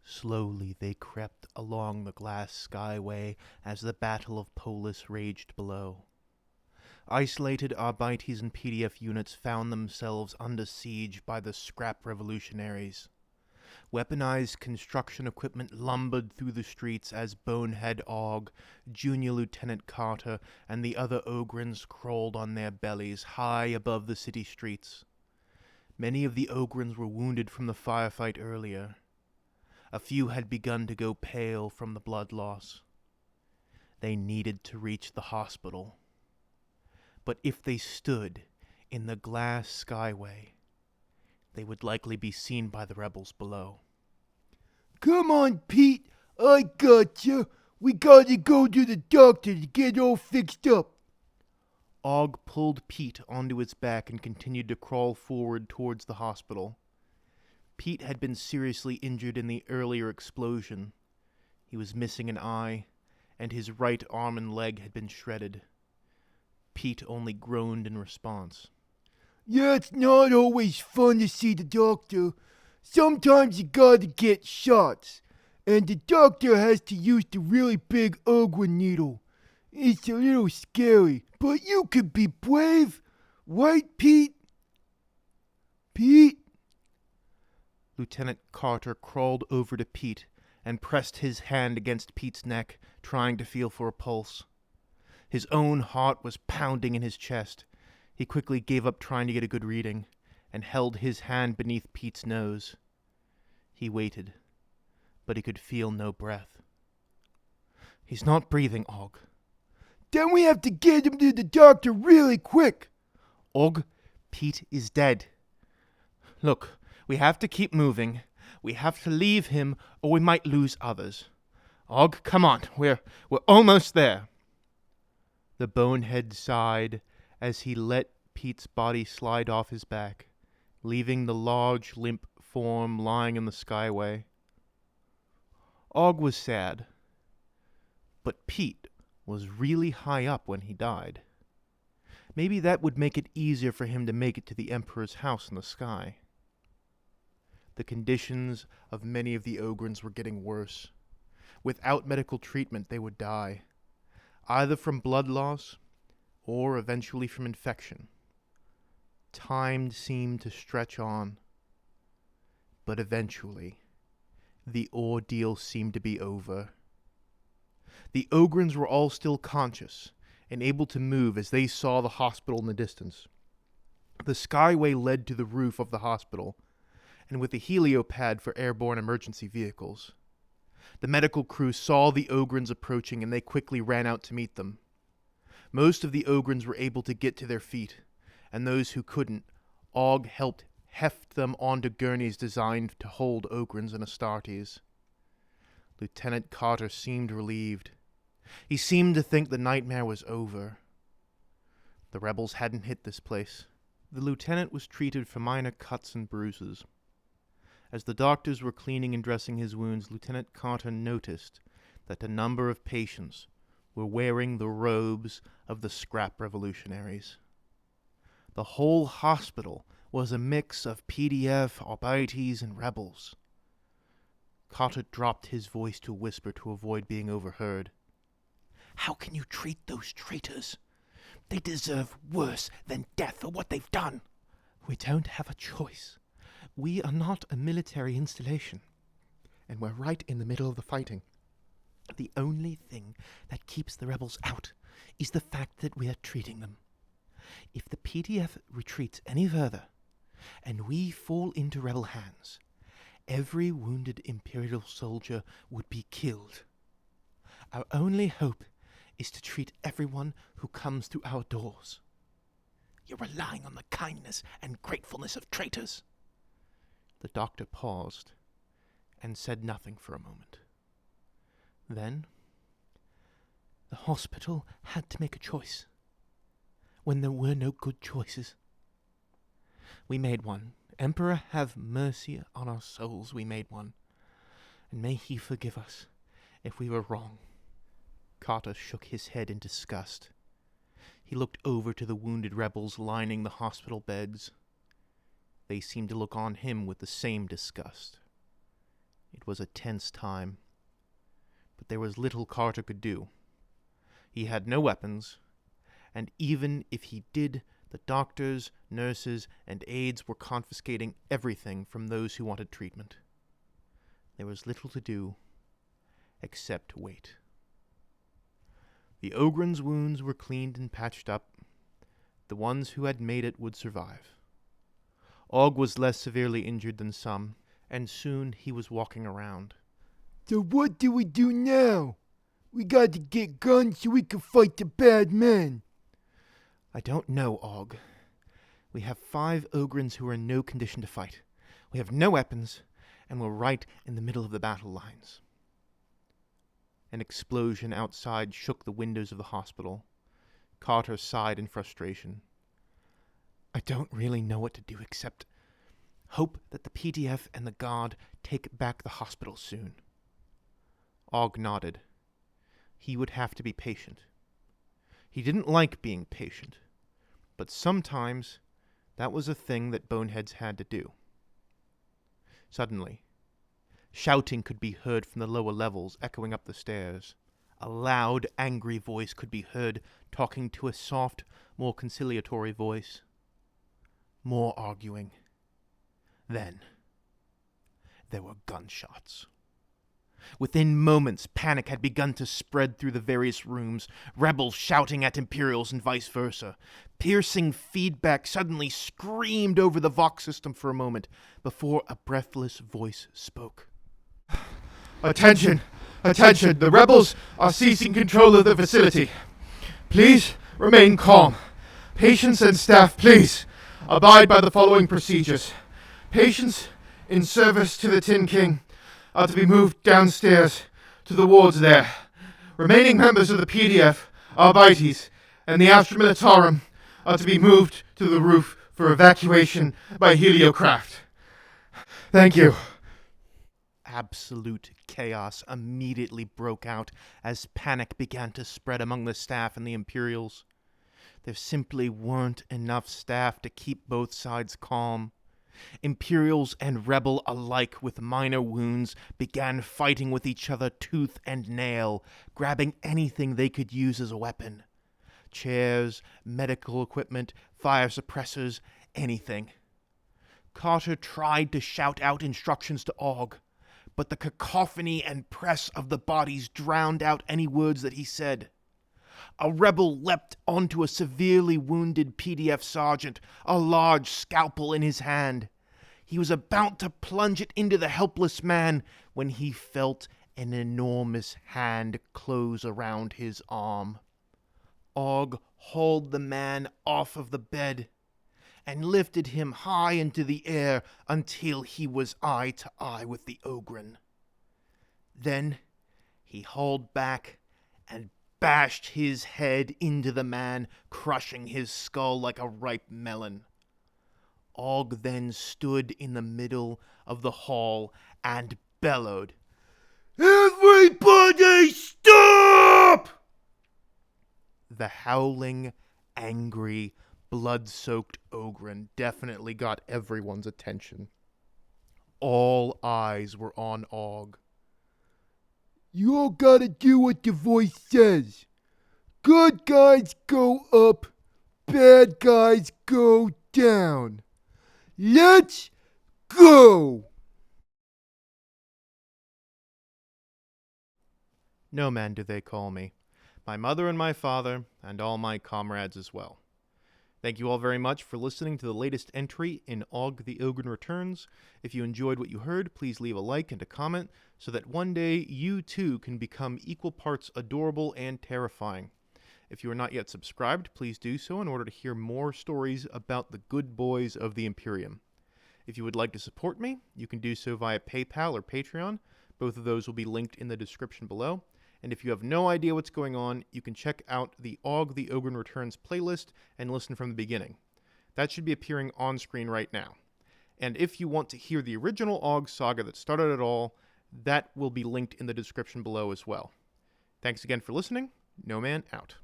Slowly they crept along the glass skyway as the Battle of Polis raged below. Isolated Arbites and PDF units found themselves under siege by the scrap revolutionaries. Weaponized construction equipment lumbered through the streets as Bonehead Ogg, Junior Lieutenant Carter, and the other Ogryns crawled on their bellies high above the city streets. Many of the Ogryns were wounded from the firefight earlier. A few had begun to go pale from the blood loss. They needed to reach the hospital. But if they stood in the glass skyway, they would likely be seen by the rebels below. "Come on, Pete, I gotcha. We gotta go to the doctor to get all fixed up." Ogg pulled Pete onto his back and continued to crawl forward towards the hospital. Pete had been seriously injured in the earlier explosion. He was missing an eye, and his right arm and leg had been shredded. Pete only groaned in response. "Yeah, it's not always fun to see the doctor. Sometimes you gotta get shots, and the doctor has to use the really big Ogryn needle. It's a little scary, but you could be brave, right, Pete?" "Pete?" Lieutenant Carter crawled over to Pete and pressed his hand against Pete's neck, trying to feel for a pulse. His own heart was pounding in his chest. He quickly gave up trying to get a good reading and held his hand beneath Pete's nose. He waited, but he could feel no breath. "He's not breathing, Ogg." "Then we have to get him to the doctor really quick." "Ogg, Pete is dead. Look, we have to keep moving. We have to leave him, or we might lose others. Ogg, come on, we're almost there." The Bonehead sighed as he let Pete's body slide off his back, leaving the large, limp form lying in the skyway. Ogg was sad, but Pete was really high up when he died. Maybe that would make it easier for him to make it to the Emperor's house in the sky. The conditions of many of the Ogryns were getting worse. Without medical treatment, they would die, either from blood loss or eventually from infection. Time seemed to stretch on, but eventually, the ordeal seemed to be over. The Ogryns were all still conscious and able to move as they saw the hospital in the distance. The skyway led to the roof of the hospital, and with a heliopad for airborne emergency vehicles. The medical crew saw the Ogryns approaching, and they quickly ran out to meet them. Most of the Ogryns were able to get to their feet, and those who couldn't, Ogg helped heft them onto gurneys designed to hold Ogryns and Astartes. Lieutenant Carter seemed relieved. He seemed to think the nightmare was over. The rebels hadn't hit this place. The lieutenant was treated for minor cuts and bruises. As the doctors were cleaning and dressing his wounds, Lieutenant Carter noticed that a number of patients were wearing the robes of the scrap revolutionaries. The whole hospital was a mix of PDF, Arbites, and rebels. Carter dropped his voice to a whisper to avoid being overheard. "How can you treat those traitors? They deserve worse than death for what they've done." "We don't have a choice. We are not a military installation, and we're right in the middle of the fighting. The only thing that keeps the rebels out is the fact that we are treating them. If the PDF retreats any further, and we fall into rebel hands, every wounded Imperial soldier would be killed. Our only hope is to treat everyone who comes through our doors." "You're relying on the kindness and gratefulness of traitors." The doctor paused and said nothing for a moment. Then, the hospital had to make a choice when there were no good choices. We made one. Emperor, have mercy on our souls, we made one. And may he forgive us if we were wrong. Carter shook his head in disgust. He looked over to the wounded rebels lining the hospital beds. They seemed to look on him with the same disgust. It was a tense time, but there was little Carter could do. He had no weapons, and even if he did, the doctors, nurses, and aides were confiscating everything from those who wanted treatment. There was little to do except wait. The Ogryn's wounds were cleaned and patched up. The ones who had made it would survive. Ogg was less severely injured than some, and soon he was walking around. So what do we do now? We got to get guns so we can fight the bad men. I don't know, Ogg. We have 5 Ogryns who are in no condition to fight. We have no weapons, and we're right in the middle of the battle lines. An explosion outside shook the windows of the hospital. Carter sighed in frustration. I don't really know what to do except hope that the PDF and the Guard take back the hospital soon. Ogg nodded. He would have to be patient. He didn't like being patient, but sometimes that was a thing that boneheads had to do. Suddenly, shouting could be heard from the lower levels, echoing up the stairs. A loud, angry voice could be heard talking to a soft, more conciliatory voice. More arguing. Then, there were gunshots. Within moments, panic had begun to spread through the various rooms, rebels shouting at Imperials and vice versa. Piercing feedback suddenly screamed over the Vox system for a moment, before a breathless voice spoke. Attention! Attention! The rebels are seizing control of the facility. Please remain calm. Patients and staff, please abide by the following procedures. Patients in service to the Tin King are to be moved downstairs to the wards there. Remaining members of the PDF, Arbites, and the Astra Militarum are to be moved to the roof for evacuation by heliocraft. Thank you. Absolute chaos immediately broke out as panic began to spread among the staff and the Imperials. There simply weren't enough staff to keep both sides calm. Imperials and rebel alike with minor wounds began fighting with each other tooth and nail, grabbing anything they could use as a weapon. Chairs, medical equipment, fire suppressors, anything. Carter tried to shout out instructions to Ogg, but the cacophony and press of the bodies drowned out any words that he said. A rebel leapt onto a severely wounded PDF sergeant, a large scalpel in his hand. He was about to plunge it into the helpless man when he felt an enormous hand close around his arm. Ogg hauled the man off of the bed and lifted him high into the air until he was eye to eye with the Ogryn. Then he hauled back and bashed his head into the man, crushing his skull like a ripe melon. Ogg then stood in the middle of the hall and bellowed, Everybody stop! The howling, angry, blood-soaked Ogryn definitely got everyone's attention. All eyes were on Ogg. You all gotta do what the voice says. Good guys go up, bad guys go down. Let's go! No man do they call me. My mother and my father, and all my comrades as well. Thank you all very much for listening to the latest entry in Ogg the Ogryn Returns. If you enjoyed what you heard, please leave a like and a comment so that one day you too can become equal parts adorable and terrifying. If you are not yet subscribed, please do so in order to hear more stories about the good boys of the Imperium. If you would like to support me, you can do so via PayPal or Patreon. Both of those will be linked in the description below. And if you have no idea what's going on, you can check out the Ogg the Ogryn Returns playlist and listen from the beginning. That should be appearing on screen right now. And if you want to hear the original Ogg saga that started it all, that will be linked in the description below as well. Thanks again for listening. No Man out.